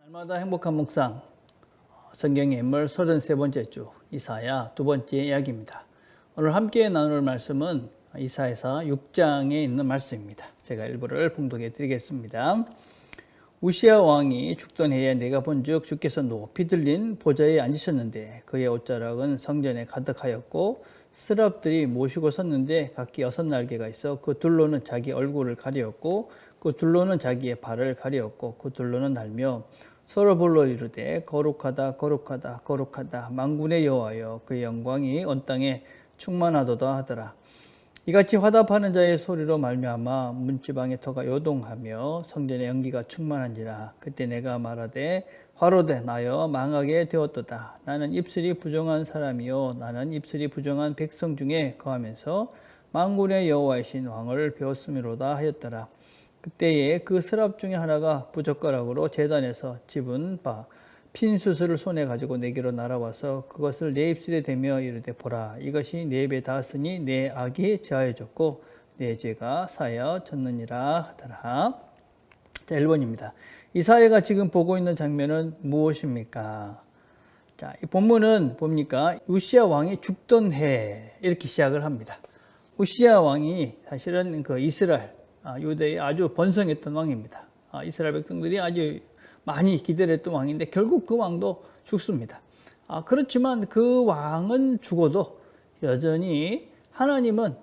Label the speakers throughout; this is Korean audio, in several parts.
Speaker 1: 날마다 행복한 묵상, 성경의 인물 33번째 주 이사야 두 번째 이야기입니다. 오늘 함께 나눌 말씀은 이사야서 6장에 있는 말씀입니다. 제가 일부를 봉독해 드리겠습니다. 우시야 왕이 죽던 해에 내가 본즉 주께서 높이 들린 보좌에 앉으셨는데 그의 옷자락은 성전에 가득하였고 스랍들이 모시고 섰는데 각기 6날개가 있어 그 둘로는 자기 얼굴을 가리었고 그 둘로는 자기의 발을 가리었고 그 둘로는 날며 서로 불러 이르되 거룩하다 거룩하다 거룩하다 만군의 여호와여 그의 영광이 온 땅에 충만하도다 하더라. 이같이 화답하는 자의 소리로 말미암아 문지방의 터가 요동하며 성전의 연기가 충만한지라. 그때 내가 말하되 화로되 나여 망하게 되었도다. 나는 입술이 부정한 사람이요 나는 입술이 부정한 백성 중에 거하면서 만군의 여호와이신 왕을 배웠음이로다 하였더라. 그때에 그 스랍 중에 하나가 부젓가락으로 제단에서 집은 바 핀수술을 손에 가지고 내게로 날아와서 그것을 내 입술에 대며 이르되 보라 이것이 내 입에 닿았으니 내 악이 제하여졌고 내 죄가 사하여졌느니라 하더라. 자, 1번입니다. 이사야가 지금 보고 있는 장면은 무엇입니까? 자, 이 본문은 뭡니까? 우시야 왕이 죽던 해 이렇게 시작을 합니다. 우시야 왕이 사실은 그 이스라엘 유대에 아주 번성했던 왕입니다. 이스라엘 백성들이 아주 많이 기대를 했던 왕인데 결국 그 왕도 죽습니다. 그렇지만 그 왕은 죽어도 여전히 하나님은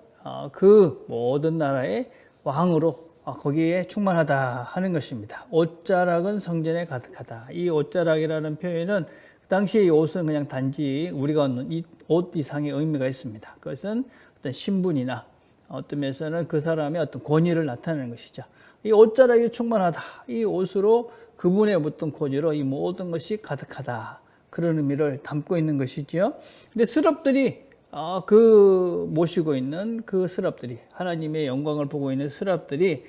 Speaker 1: 그 모든 나라의 왕으로 거기에 충만하다 하는 것입니다. 옷자락은 성전에 가득하다. 이 옷자락이라는 표현은 그 당시에 이 옷은 그냥 단지 우리가 얻는 이 옷 이상의 의미가 있습니다. 그것은 어떤 신분이나 어떤 면에서는 그 사람의 어떤 권위를 나타내는 것이죠. 이 옷자락이 충만하다. 이 옷으로 그분의 어떤 권위로 이 모든 것이 가득하다. 그런 의미를 담고 있는 것이지요. 근데 스랍들이 그 모시고 있는 그 스랍들이 하나님의 영광을 보고 있는 스랍들이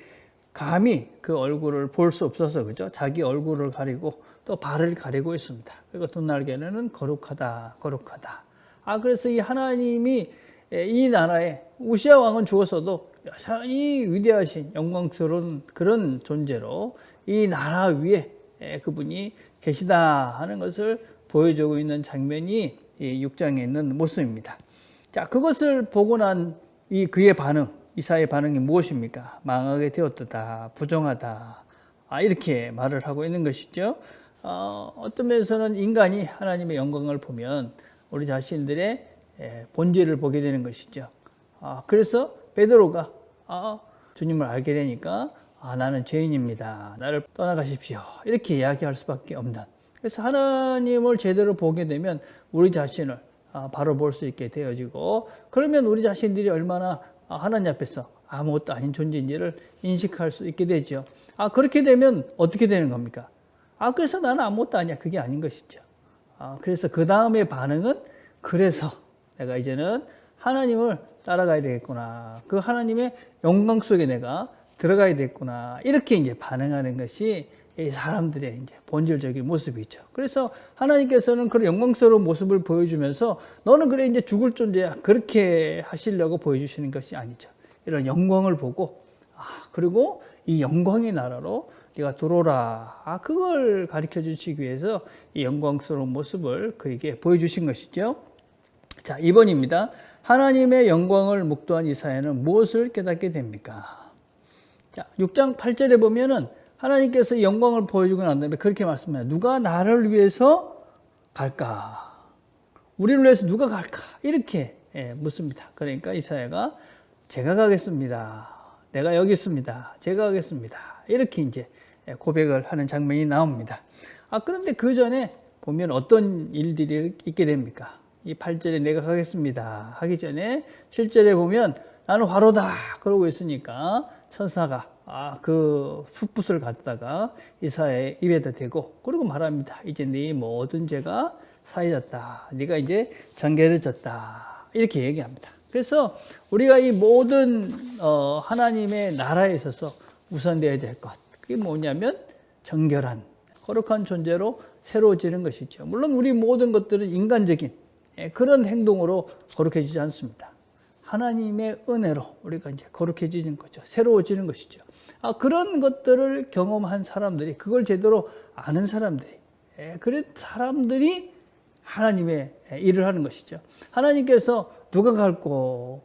Speaker 1: 감히 그 얼굴을 볼 수 없어서 그죠? 자기 얼굴을 가리고 또 발을 가리고 있습니다. 그리고 두 날개는 거룩하다, 거룩하다. 그래서 이 하나님이 이 나라에 우시야 왕은 죽었어도 여전히 위대하신 영광스러운 그런 존재로 이 나라 위에 그분이 계시다 하는 것을 보여주고 있는 장면이 이 6장에 있는 모습입니다. 자, 그것을 보고 난 이 그의 반응, 이사야의 반응이 무엇입니까? 망하게 되었다, 부정하다, 이렇게 말을 하고 있는 것이죠. 어떤 면에서는 인간이 하나님의 영광을 보면 우리 자신들의 본질을 보게 되는 것이죠. 그래서 베드로가 주님을 알게 되니까 나는 죄인입니다. 나를 떠나가십시오. 이렇게 이야기할 수밖에 없는. 그래서 하나님을 제대로 보게 되면 우리 자신을 바로 볼 수 있게 되어지고 그러면 우리 자신들이 얼마나 하나님 앞에서 아무것도 아닌 존재인지를 인식할 수 있게 되죠. 그렇게 되면 어떻게 되는 겁니까? 그래서 나는 아무것도 아니야. 그게 아닌 것이죠. 그래서 그 다음의 반응은 그래서 내가 이제는 하나님을 따라가야 되겠구나. 그 하나님의 영광 속에 내가 들어가야 되겠구나. 이렇게 이제 반응하는 것이 이 사람들의 이제 본질적인 모습이죠. 그래서 하나님께서는 그런 영광스러운 모습을 보여주면서 너는 그래 이제 죽을 존재야. 그렇게 하시려고 보여주시는 것이 아니죠. 이런 영광을 보고 그리고 이 영광의 나라로 네가 들어오라. 그걸 가르쳐 주시기 위해서 이 영광스러운 모습을 그에게 보여주신 것이죠. 자, 2번입니다. 하나님의 영광을 묵도한 이사야는 무엇을 깨닫게 됩니까? 자, 6장 8절에 보면은 하나님께서 영광을 보여주고 난 다음에 그렇게 말씀해요. 누가 나를 위해서 갈까? 우리를 위해서 누가 갈까? 이렇게 묻습니다. 그러니까 이사야가 제가 가겠습니다. 내가 여기 있습니다. 제가 가겠습니다. 이렇게 이제 고백을 하는 장면이 나옵니다. 그런데 그 전에 보면 어떤 일들이 있게 됩니까? 이 8절에 내가 가겠습니다 하기 전에 7절에 보면 나는 화로다 그러고 있으니까 천사가 그 풋붓을 갖다가 이사야의 입에다 대고 그리고 말합니다. 이제 네 모든 죄가 사해졌다. 네가 이제 정결해졌다. 이렇게 얘기합니다. 그래서 우리가 이 모든 하나님의 나라에 있어서 우선되어야 될 것 그게 뭐냐면 정결한 거룩한 존재로 새로워지는 것이죠. 물론 우리 모든 것들은 인간적인 그런 행동으로 거룩해지지 않습니다. 하나님의 은혜로 우리가 이제 거룩해지는 거죠. 새로워지는 것이죠. 그런 것들을 경험한 사람들이, 그걸 제대로 아는 사람들이, 그런 사람들이 하나님의 일을 하는 것이죠. 하나님께서 누가 갈고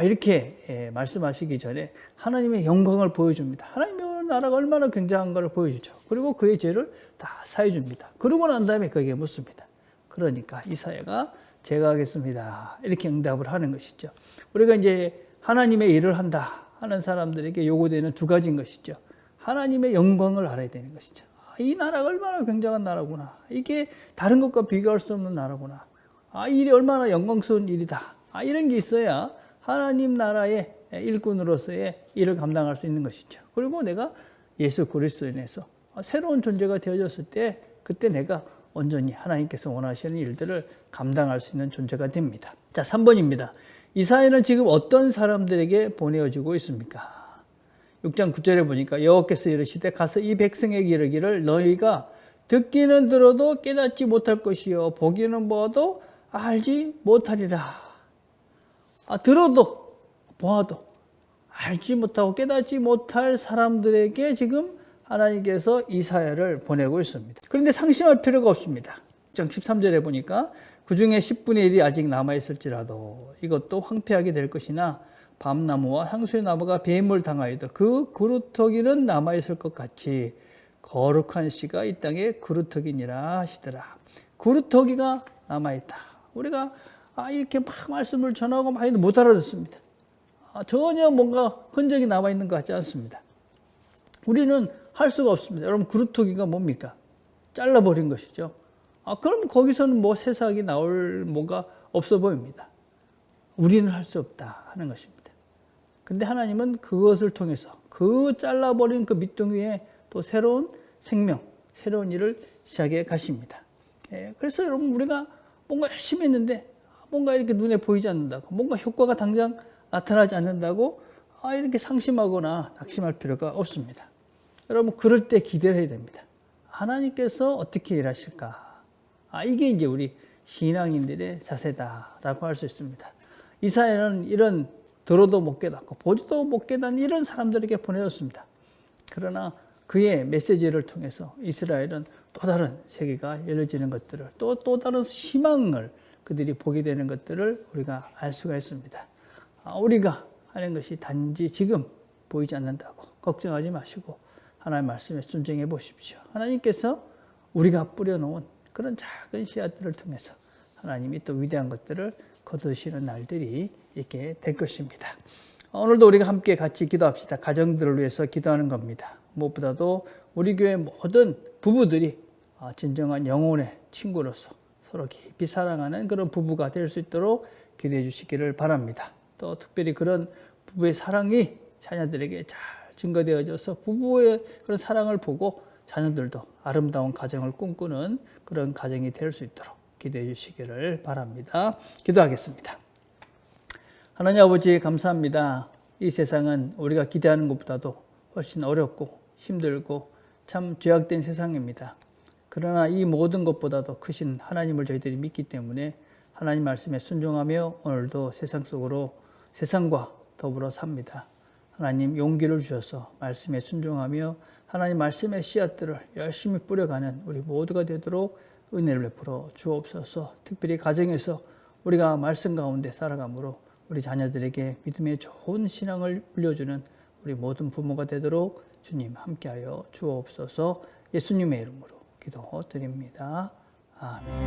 Speaker 1: 이렇게 말씀하시기 전에 하나님의 영광을 보여줍니다. 하나님의 나라가 얼마나 굉장한 걸 보여주죠. 그리고 그의 죄를 다 사해 줍니다. 그러고 난 다음에 거기에 묻습니다. 그러니까 이사야가 제가 하겠습니다, 이렇게 응답을 하는 것이죠. 우리가 이제 하나님의 일을 한다 하는 사람들에게 요구되는 두 가지인 것이죠. 하나님의 영광을 알아야 되는 것이죠. 이 나라가 얼마나 굉장한 나라구나. 이게 다른 것과 비교할 수 없는 나라구나. 이 일이 얼마나 영광스러운 일이다. 이런 게 있어야 하나님 나라의 일꾼으로서의 일을 감당할 수 있는 것이죠. 그리고 내가 예수 그리스도에 인해서 새로운 존재가 되어졌을 때, 그때 내가 온전히 하나님께서 원하시는 일들을 감당할 수 있는 존재가 됩니다. 자, 3번입니다. 이사야는 지금 어떤 사람들에게 보내어지고 있습니까? 6장 9절에 보니까 여호와께서 이르시되 가서 이 백성에게 이르기를 너희가 듣기는 들어도 깨닫지 못할 것이요 보기는 보아도 알지 못하리라. 들어도 보아도 알지 못하고 깨닫지 못할 사람들에게 지금 하나님께서 이사야를 보내고 있습니다. 그런데 상심할 필요가 없습니다. 6장 13절에 보니까 그 중에 10분의 1이 아직 남아있을지라도 이것도 황폐하게 될 것이나 밤나무와 상수의 나무가 뱀을 당하여도 그 그루터기는 남아있을 것 같이 거룩한 씨가 이 땅에 그루터기니라 하시더라. 그루터기가 남아있다. 우리가 이렇게 막 말씀을 전하고 많이 못 알아듣습니다. 전혀 뭔가 흔적이 남아있는 것 같지 않습니다. 우리는 할 수가 없습니다. 여러분, 그루터기가 뭡니까? 잘라버린 것이죠. 그럼 거기서는 뭐 새싹이 나올 뭐가 없어 보입니다. 우리는 할 수 없다 하는 것입니다. 근데 하나님은 그것을 통해서 그 잘라버린 그 밑둥 위에 또 새로운 생명, 새로운 일을 시작해 가십니다. 그래서 여러분, 우리가 뭔가 열심히 했는데 뭔가 이렇게 눈에 보이지 않는다고, 뭔가 효과가 당장 나타나지 않는다고 이렇게 상심하거나 낙심할 필요가 없습니다. 여러분, 그럴 때 기대를 해야 됩니다. 하나님께서 어떻게 일하실까? 이게 이제 우리 신앙인들의 자세다라고 할 수 있습니다. 이사야는 이런 들어도 못 깨닫고 보지도 못 깨닫는 이런 사람들에게 보내졌습니다. 그러나 그의 메시지를 통해서 이스라엘은 또 다른 세계가 열려지는 것들을, 또 다른 희망을 그들이 보게 되는 것들을 우리가 알 수가 있습니다. 우리가 하는 것이 단지 지금 보이지 않는다고 걱정하지 마시고 하나님의 말씀에 순종해 보십시오. 하나님께서 우리가 뿌려놓은 그런 작은 씨앗들을 통해서 하나님이 또 위대한 것들을 거두시는 날들이 있게 될 것입니다. 오늘도 우리가 함께 같이 기도합시다. 가정들을 위해서 기도하는 겁니다. 무엇보다도 우리 교회 모든 부부들이 진정한 영혼의 친구로서 서로 깊이 사랑하는 그런 부부가 될 수 있도록 기도해 주시기를 바랍니다. 또 특별히 그런 부부의 사랑이 자녀들에게 잘 증거되어져서 부부의 그런 사랑을 보고 자녀들도 아름다운 가정을 꿈꾸는 그런 가정이 될 수 있도록 기도해 주시기를 바랍니다. 기도하겠습니다. 하나님 아버지, 감사합니다. 이 세상은 우리가 기대하는 것보다도 훨씬 어렵고 힘들고 참 죄악된 세상입니다. 그러나 이 모든 것보다도 크신 하나님을 저희들이 믿기 때문에 하나님 말씀에 순종하며 오늘도 세상 속으로 세상과 더불어 삽니다. 하나님 용기를 주셔서 말씀에 순종하며 하나님 말씀의 씨앗들을 열심히 뿌려가는 우리 모두가 되도록 은혜를 베풀어 주옵소서. 특별히 가정에서 우리가 말씀 가운데 살아감으로 우리 자녀들에게 믿음의 좋은 신앙을 물려주는 우리 모든 부모가 되도록 주님 함께하여 주옵소서. 예수님의 이름으로 기도드립니다. 아멘.